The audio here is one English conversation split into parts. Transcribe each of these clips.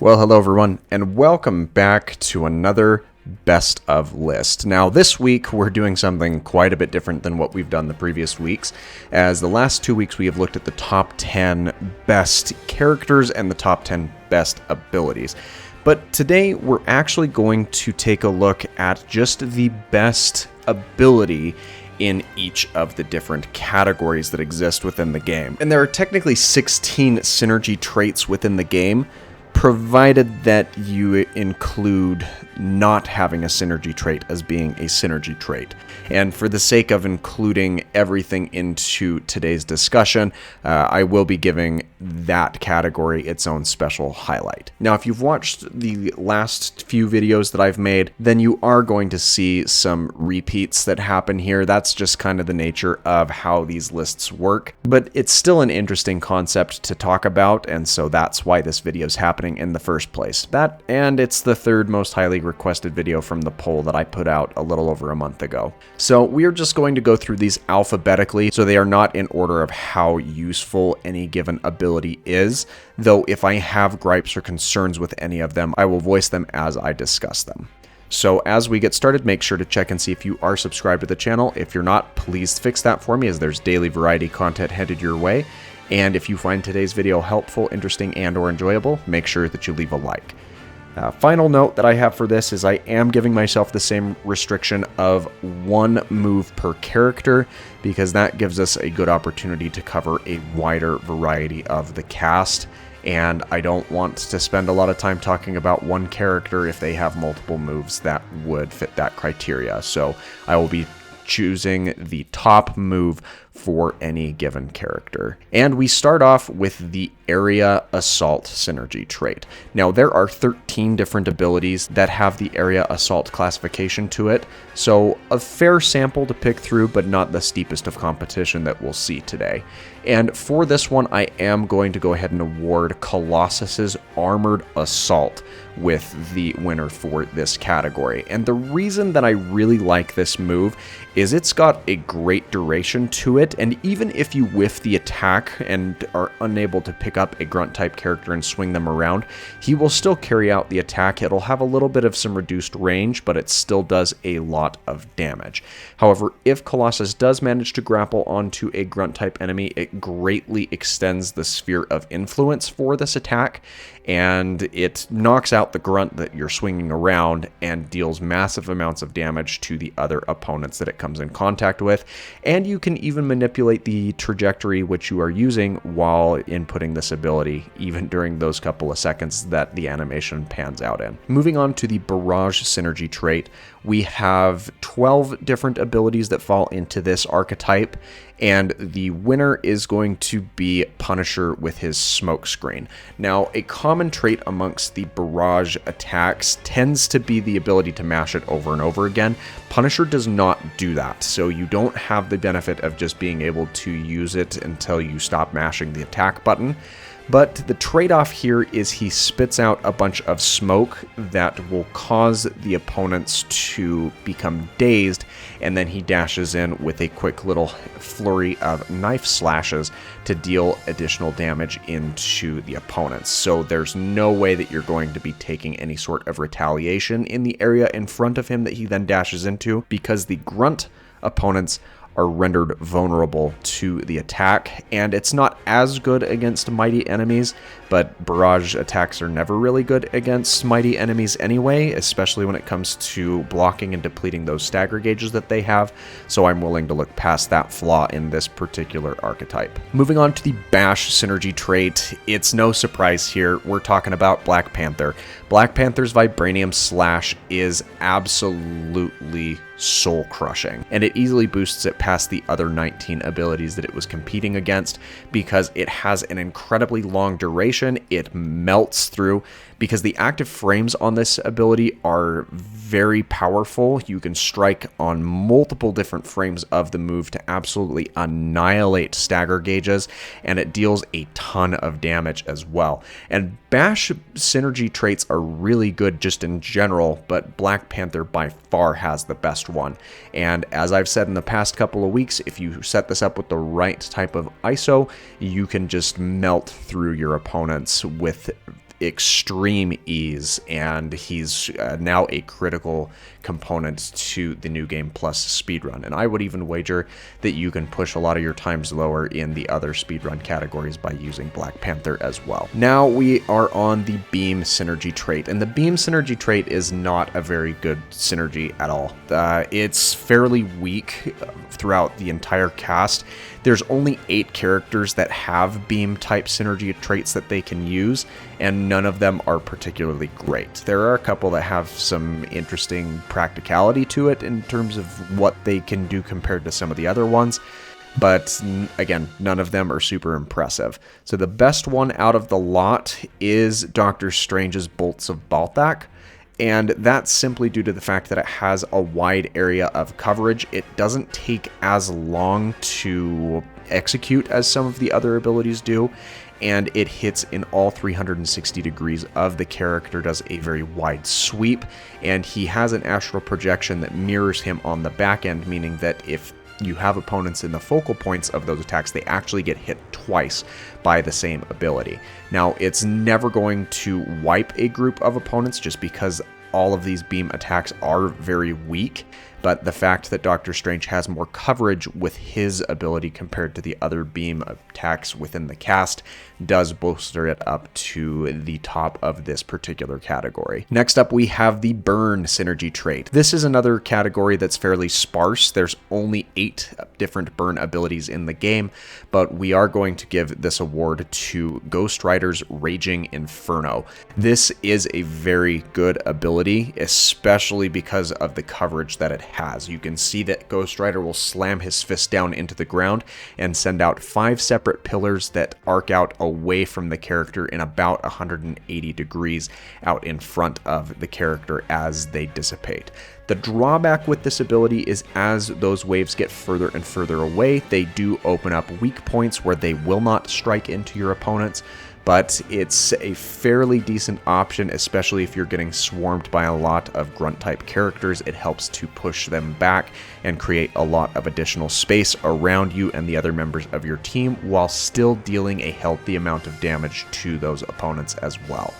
Well, hello everyone, and welcome back to another best of list. Now, this week we're doing something quite a bit different than what we've done the previous weeks, as the last 2 weeks we have looked at the top 10 best characters and the top 10 best abilities. But today we're actually going to take a look at just the best ability in each of the different categories that exist within the game. And there are technically 16 synergy traits within the game, provided that you include not having a synergy trait as being a synergy trait. And for the sake of including everything into today's discussion, I will be giving that category its own special highlight. Now, if you've watched the last few videos that I've made, then you are going to see some repeats that happen here. That's just kind of the nature of how these lists work, but it's still an interesting concept to talk about, and so that's why this video is happening in the first place. That, and it's the third most highly requested video from the poll that I put out a little over a month ago. So we are just going to go through these alphabetically, so they are not in order of how useful any given ability is, though if I have gripes or concerns with any of them, I will voice them as I discuss them. So as we get started, make sure to check and see if you are subscribed to the channel. If you're not, please fix that for me, as there's daily variety content headed your way. And if you find today's video helpful, interesting, and or enjoyable, make sure that you leave a like. Final note that I have for this is I am giving myself the same restriction of one move per character, because that gives us a good opportunity to cover a wider variety of the cast. And I don't want to spend a lot of time talking about one character if they have multiple moves that would fit that criteria. So I will be choosing the top move for any given character. And we start off with the Area Assault synergy trait. Now, there are 13 different abilities that have the Area Assault classification to it, so a fair sample to pick through, but not the steepest of competition that we'll see today. And for this one, I am going to go ahead and award Colossus's Armored Assault with the winner for this category. And the reason that I really like this move is it's got a great duration to it, and even if you whiff the attack and are unable to pick up a grunt type character and swing them around, he will still carry out the attack. It'll have a little bit of some reduced range, but it still does a lot of damage. However, if Colossus does manage to grapple onto a grunt type enemy, it greatly extends the sphere of influence for this attack, and it knocks out the grunt that you're swinging around and deals massive amounts of damage to the other opponents that it comes in contact with. And you can even manipulate the trajectory which you are using while inputting this ability, even during those couple of seconds that the animation pans out in. Moving on to the Barrage synergy trait, we have 12 different abilities that fall into this archetype, and the winner is going to be Punisher with his smoke screen. Now, a common trait amongst the Barrage attacks tends to be the ability to mash it over and over again. Punisher does not do that, so you don't have the benefit of just being able to use it until you stop mashing the attack button. But the trade-off here is he spits out a bunch of smoke that will cause the opponents to become dazed, and then he dashes in with a quick little flurry of knife slashes to deal additional damage into the opponents. So there's no way that you're going to be taking any sort of retaliation in the area in front of him that he then dashes into, because the grunt opponents are rendered vulnerable to the attack, and it's not as good against mighty enemies, but Barrage attacks are never really good against mighty enemies anyway, especially when it comes to blocking and depleting those stagger gauges that they have, so I'm willing to look past that flaw in this particular archetype. Moving on to the Bash synergy trait, it's no surprise here, we're talking about Black Panther. Black Panther's Vibranium Slash is absolutely soul-crushing, and it easily boosts it past the other 19 abilities that it was competing against, because it has an incredibly long duration. It melts through, because the active frames on this ability are very powerful. You can strike on multiple different frames of the move to absolutely annihilate stagger gauges, and it deals a ton of damage as well. And Bash synergy traits are really good just in general, but Black Panther by far has the best one. And as I've said in the past couple of weeks, if you set this up with the right type of ISO, you can just melt through your opponents with extreme ease, and he's now a critical component to the New Game Plus speedrun. And I would even wager that you can push a lot of your times lower in the other speedrun categories by using Black Panther as well. Now we are on the Beam Synergy trait, and the Beam Synergy trait is not a very good synergy at all. It's fairly weak throughout the entire cast. There's only 8 characters that have beam type synergy traits that they can use, and none of them are particularly great. There are a couple that have some interesting practicality to it in terms of what they can do compared to some of the other ones, but again, none of them are super impressive. So the best one out of the lot is Doctor Strange's Bolts of Balthak. And that's simply due to the fact that it has a wide area of coverage. It doesn't take as long to execute as some of the other abilities do, and it hits in all 360 degrees of the character, does a very wide sweep, and he has an astral projection that mirrors him on the back end, meaning that if you have opponents in the focal points of those attacks, they actually get hit twice by the same ability. Now, it's never going to wipe a group of opponents just because all of these beam attacks are very weak, but the fact that Doctor Strange has more coverage with his ability compared to the other beam attacks within the cast does bolster it up to the top of this particular category. Next up, we have the Burn Synergy trait. This is another category that's fairly sparse. There's only 8 different burn abilities in the game, but we are going to give this award to Ghost Rider's Raging Inferno. This is a very good ability, especially because of the coverage that it has. You can see that Ghost Rider will slam his fist down into the ground and send out 5 separate pillars that arc out away from the character in about 180 degrees out in front of the character as they dissipate. The drawback with this ability is as those waves get further and further away, they do open up weak points where they will not strike into your opponents, but it's a fairly decent option, especially if you're getting swarmed by a lot of grunt-type characters. It helps to push them back and create a lot of additional space around you and the other members of your team, while still dealing a healthy amount of damage to those opponents as well.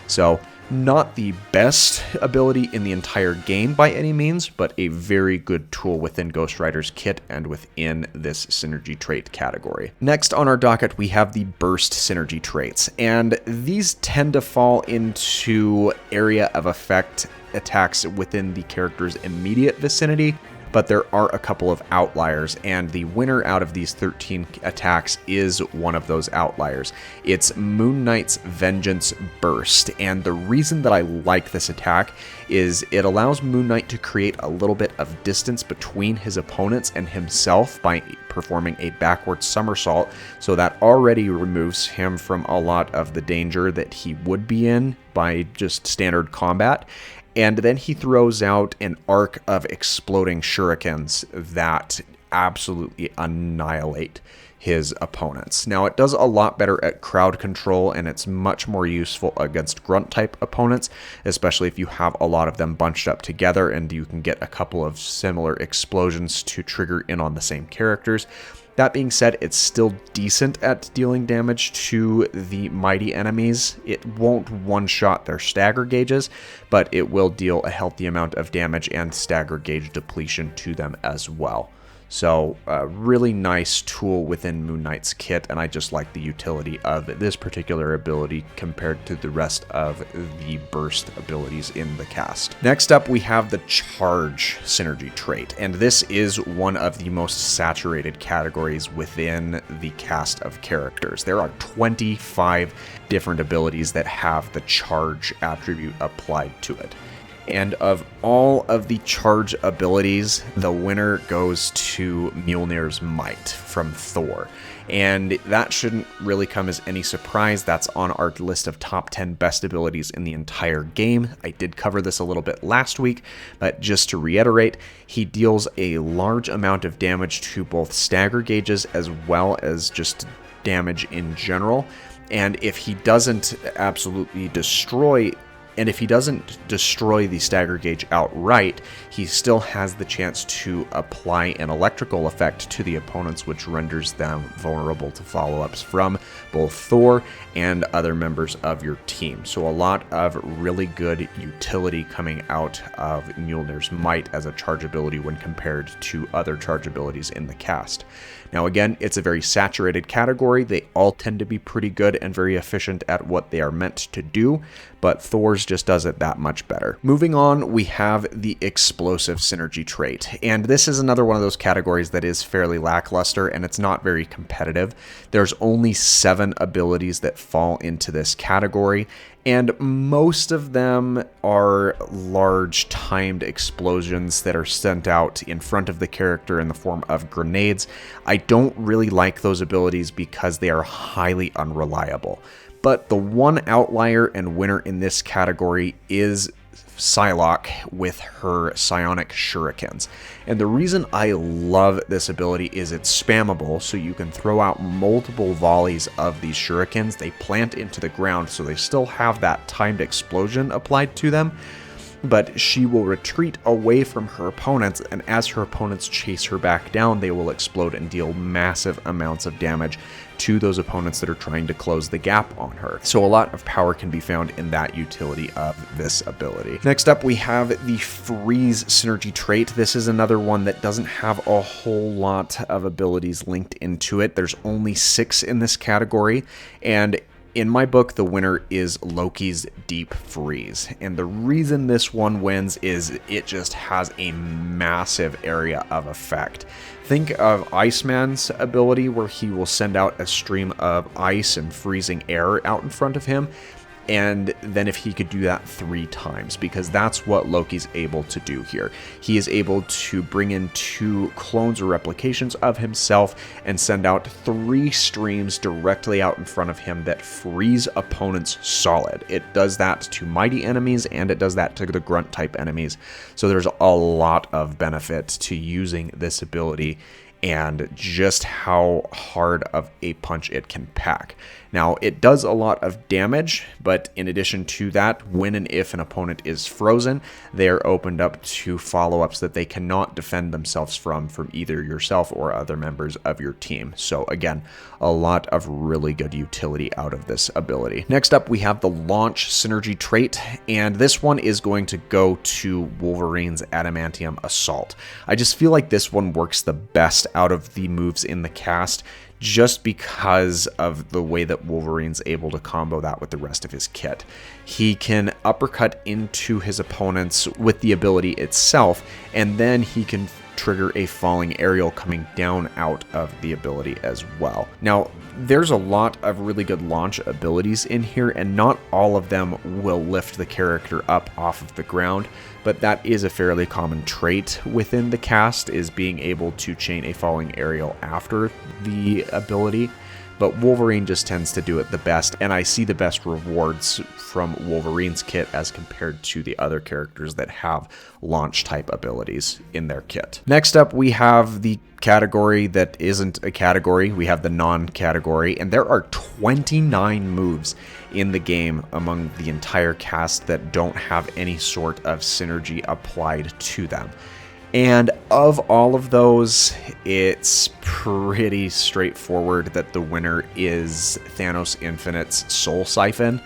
So, not the best ability in the entire game by any means, but a very good tool within Ghost Rider's kit and within this synergy trait category. Next on our docket, we have the burst synergy traits, and these tend to fall into area of effect attacks within the character's immediate vicinity, but there are a couple of outliers, and the winner out of these 13 attacks is one of those outliers. It's Moon Knight's Vengeance Burst, and the reason that I like this attack is it allows Moon Knight to create a little bit of distance between his opponents and himself by performing a backward somersault, so that already removes him from a lot of the danger that he would be in by just standard combat. And then he throws out an arc of exploding shurikens that absolutely annihilate his opponents. Now, it does a lot better at crowd control, and it's much more useful against grunt-type opponents, especially if you have a lot of them bunched up together and you can get a couple of similar explosions to trigger in on the same characters. That being said, it's still decent at dealing damage to the mighty enemies. It won't one-shot their stagger gauges, but it will deal a healthy amount of damage and stagger gauge depletion to them as well. So, a really nice tool within Moon Knight's kit, and I just like the utility of this particular ability compared to the rest of the burst abilities in the cast. Next up, we have the Charge synergy trait, and this is one of the most saturated categories within the cast of characters. There are 25 different abilities that have the Charge attribute applied to it. And of all of the charge abilities, the winner goes to Mjolnir's Might from Thor. And that shouldn't really come as any surprise. That's on our list of top 10 best abilities in the entire game. I did cover this a little bit last week, but just to reiterate, he deals a large amount of damage to both stagger gauges as well as just damage in general. And if he doesn't destroy the stagger gauge outright, he still has the chance to apply an electrical effect to the opponents, which renders them vulnerable to follow-ups from both Thor and other members of your team. So a lot of really good utility coming out of Mjolnir's Might as a charge ability when compared to other charge abilities in the cast. Now again, it's a very saturated category. They all tend to be pretty good and very efficient at what they are meant to do, but Thor's just does it that much better. Moving on, we have the Explosive Synergy trait, and this is another one of those categories that is fairly lackluster and it's not very competitive. There's only 7 abilities that fall into this category, and most of them are large timed explosions that are sent out in front of the character in the form of grenades. I don't really like those abilities because they are highly unreliable. But the one outlier and winner in this category is Psylocke with her psionic shurikens. And the reason I love this ability is it's spammable, so you can throw out multiple volleys of these shurikens. They plant into the ground, so they still have that timed explosion applied to them, but she will retreat away from her opponents, and as her opponents chase her back down, they will explode and deal massive amounts of damage to those opponents that are trying to close the gap on her. So a lot of power can be found in that utility of this ability. Next up, we have the Freeze Synergy trait. This is another one that doesn't have a whole lot of abilities linked into it. There's only 6 in this category, and in my book, the winner is Loki's Deep Freeze. And the reason this one wins is it just has a massive area of effect. Think of Iceman's ability, where he will send out a stream of ice and freezing air out in front of him. And then if he could do that 3 times, because that's what Loki's able to do here. He is able to bring in 2 clones or replications of himself and send out 3 streams directly out in front of him that freeze opponents solid. It does that to mighty enemies, and it does that to the grunt type enemies. So there's a lot of benefit to using this ability and just how hard of a punch it can pack. Now, it does a lot of damage, but in addition to that, when and if an opponent is frozen, they are opened up to follow-ups that they cannot defend themselves from either yourself or other members of your team. So again, a lot of really good utility out of this ability. Next up, we have the Launch Synergy trait, and this one is going to go to Wolverine's Adamantium Assault. I just feel like this one works the best out of the moves in the cast, just because of the way that Wolverine's able to combo that with the rest of his kit. He can uppercut into his opponents with the ability itself, and then he can trigger a falling aerial coming down out of the ability as well. Now, there's a lot of really good launch abilities in here, and not all of them will lift the character up off of the ground, but that is a fairly common trait within the cast, is being able to chain a falling aerial after the ability. But Wolverine just tends to do it the best, and I see the best rewards from Wolverine's kit as compared to the other characters that have launch type abilities in their kit. Next up, we have the category that isn't a category. We have the non-category, and there are 29 moves in the game among the entire cast that don't have any sort of synergy applied to them. And of all of those, it's pretty straightforward that the winner is Thanos Infinite's Soul Siphon.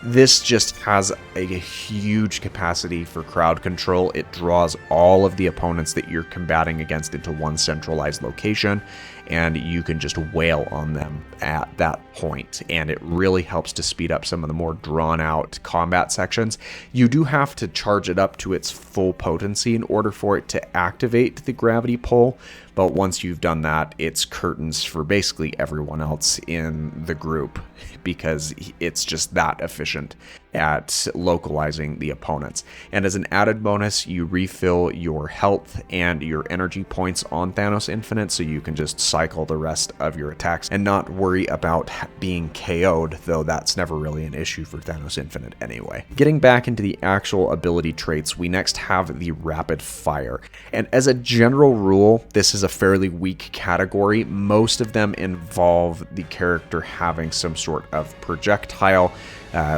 This just has a huge capacity for crowd control. It draws all of the opponents that you're combating against into one centralized location, and you can just wail on them at that point, and it really helps to speed up some of the more drawn out combat sections. You do have to charge it up to its full potency in order for it to activate the gravity pull, but once you've done that, it's curtains for basically everyone else in the group, because it's just that efficient at localizing the opponents. And as an added bonus, you refill your health and your energy points on Thanos Infinite, so you can just cycle the rest of your attacks and not worry about being KO'd, though that's never really an issue for Thanos Infinite anyway. Getting back into the actual ability traits, we next have the Rapid Fire. And as a general rule, this is a fairly weak category. Most of them involve the character having some sort of projectile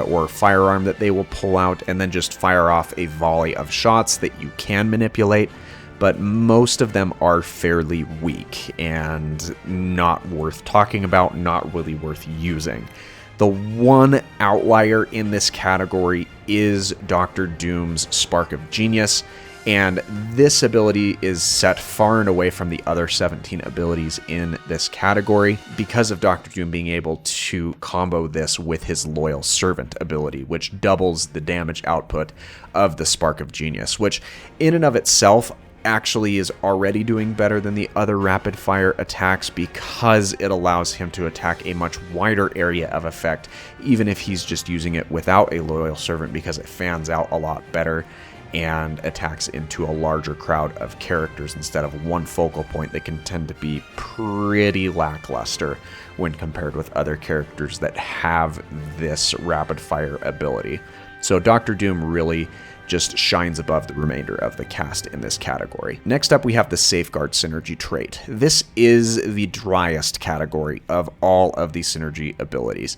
or firearm that they will pull out and then just fire off a volley of shots that you can manipulate. but most of them are fairly weak and not worth talking about, not really worth using. The one outlier in this category is Dr. Doom's Spark of Genius, and this ability is set far and away from the other 17 abilities in this category because of Dr. Doom being able to combo this with his Loyal Servant ability, which doubles the damage output of the Spark of Genius, which in and of itself actually is already doing better than the other rapid fire attacks because it allows him to attack a much wider area of effect, even if he's just using it without a Loyal Servant, because it fans out a lot better and attacks into a larger crowd of characters instead of one focal point that can tend to be pretty lackluster when compared with other characters that have this rapid fire ability. So Dr. Doom really just shines above the remainder of the cast in this category. Next up, we have the Safeguard Synergy trait. This is the driest category of all of the synergy abilities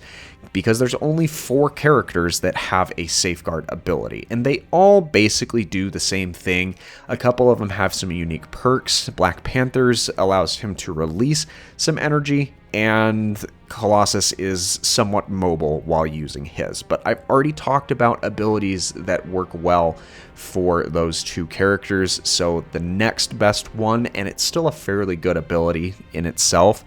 because there's only 4 characters that have a Safeguard ability, and they all basically do the same thing. A couple of them have some unique perks. Black Panther's allows him to release some energy, and Colossus is somewhat mobile while using his. But I've already talked about abilities that work well for those 2 characters, so the next best one, and it's still a fairly good ability in itself,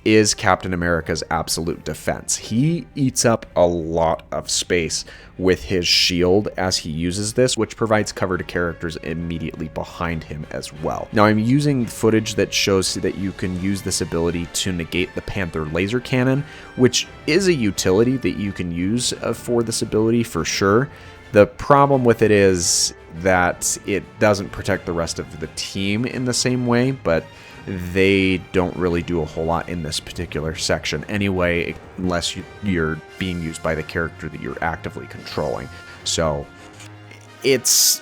is Captain America's Absolute Defense. He eats up a lot of space with his shield as he uses this, which provides cover to characters immediately behind him as well. Now, I'm using footage that shows that you can use this ability to negate the Panther laser cannon, which is a utility that you can use for this ability for sure. The problem with it is that it doesn't protect the rest of the team in the same way, but they don't really do a whole lot in this particular section anyway, unless you're being used by the character that you're actively controlling. So it's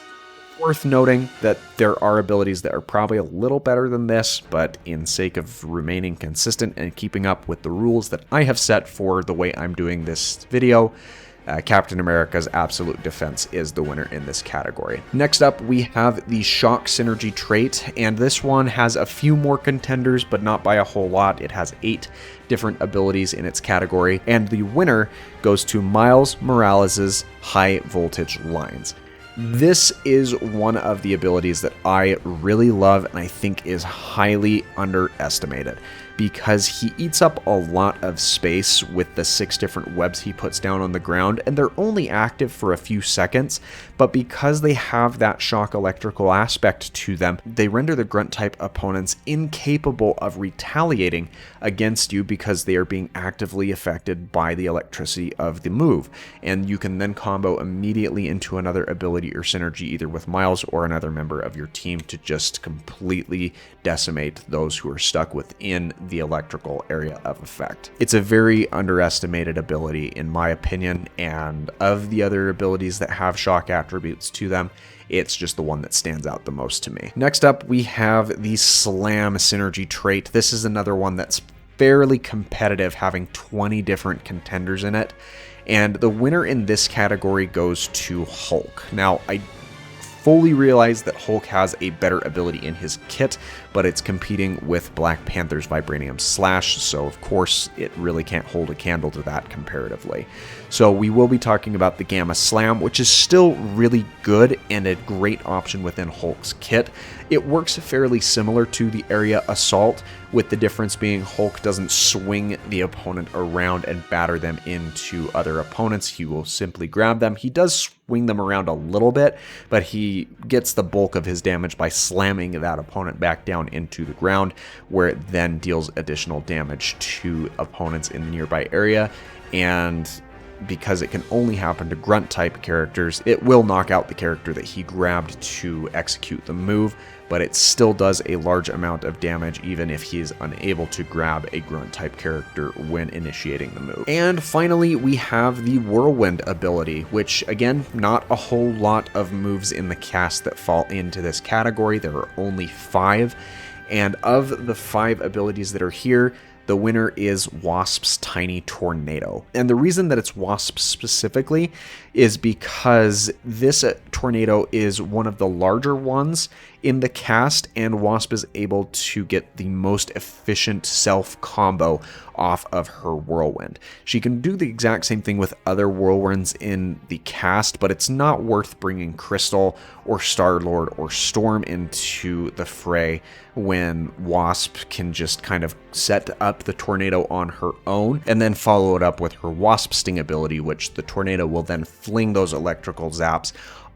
worth noting that there are abilities that are probably a little better than this, but in sake of remaining consistent and keeping up with the rules that I have set for the way I'm doing this video, Captain America's Absolute Defense is the winner in this category. Next up, we have the Shock Synergy trait, and this one has a few more contenders, but not by a whole lot. It has 8 different abilities in its category, and the winner goes to Miles Morales' High Voltage Lines. This is one of the abilities that I really love and I think is highly underestimated, because he eats up a lot of space with the 6 different webs he puts down on the ground, and they're only active for a few seconds, but because they have that shock electrical aspect to them, they render the grunt type opponents incapable of retaliating against you because they are being actively affected by the electricity of the move, and you can then combo immediately into another ability or synergy either with Miles or another member of your team to just completely decimate those who are stuck within the electrical area of effect. It's a very underestimated ability in my opinion, and of the other abilities that have shock attributes to them, it's just the one that stands out the most to me. Next up, we have the Slam Synergy trait. This is another one that's fairly competitive, having 20 different contenders in it, and the winner in this category goes to Hulk. Now, I fully realize that Hulk has a better ability in his kit, but it's competing with Black Panther's Vibranium Slash, so of course it really can't hold a candle to that comparatively. So we will be talking about the Gamma Slam, which is still really good and a great option within Hulk's kit. It works fairly similar to the Area Assault, with the difference being Hulk doesn't swing the opponent around and batter them into other opponents. He will simply grab them. He does swing them around a little bit, but he gets the bulk of his damage by slamming that opponent back down into the ground, where it then deals additional damage to opponents in the nearby area. And because it can only happen to grunt type characters, it will knock out the character that he grabbed to execute the move, but it still does a large amount of damage even if he is unable to grab a grunt type character when initiating the move. And finally, we have the Whirlwind ability, which again, not a whole lot of moves in the cast that fall into this category. There are only 5, and of the 5 abilities that are here, the winner is Wasp's Tiny Tornado. And the reason that it's Wasp specifically is because this tornado is one of the larger ones In the cast, and Wasp is able to get the most efficient self combo off of her Whirlwind. She can do the exact same thing with other Whirlwinds in the cast, but it's not worth bringing Crystal or Star-Lord or Storm into the fray when Wasp can just kind of set up the tornado on her own and then follow it up with her Wasp Sting ability, which the tornado will then fling those electrical zaps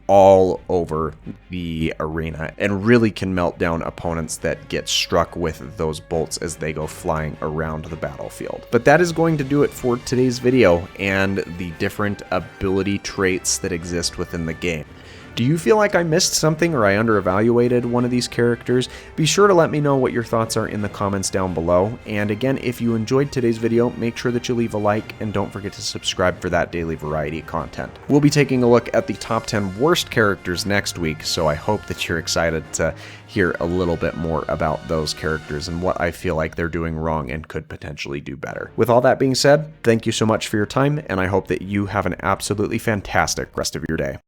all over the arena and really can melt down opponents that get struck with those bolts as they go flying around the battlefield. But that is going to do it for today's video and the different ability traits that exist within the game. Do you feel like I missed something or I underevaluated one of these characters? Be sure to let me know what your thoughts are in the comments down below. And again, if you enjoyed today's video, make sure that you leave a like and don't forget to subscribe for that daily variety content. We'll be taking a look at the top 10 worst characters next week, so I hope that you're excited to hear a little bit more about those characters and what I feel like they're doing wrong and could potentially do better. With all that being said, thank you so much for your time, and I hope that you have an absolutely fantastic rest of your day.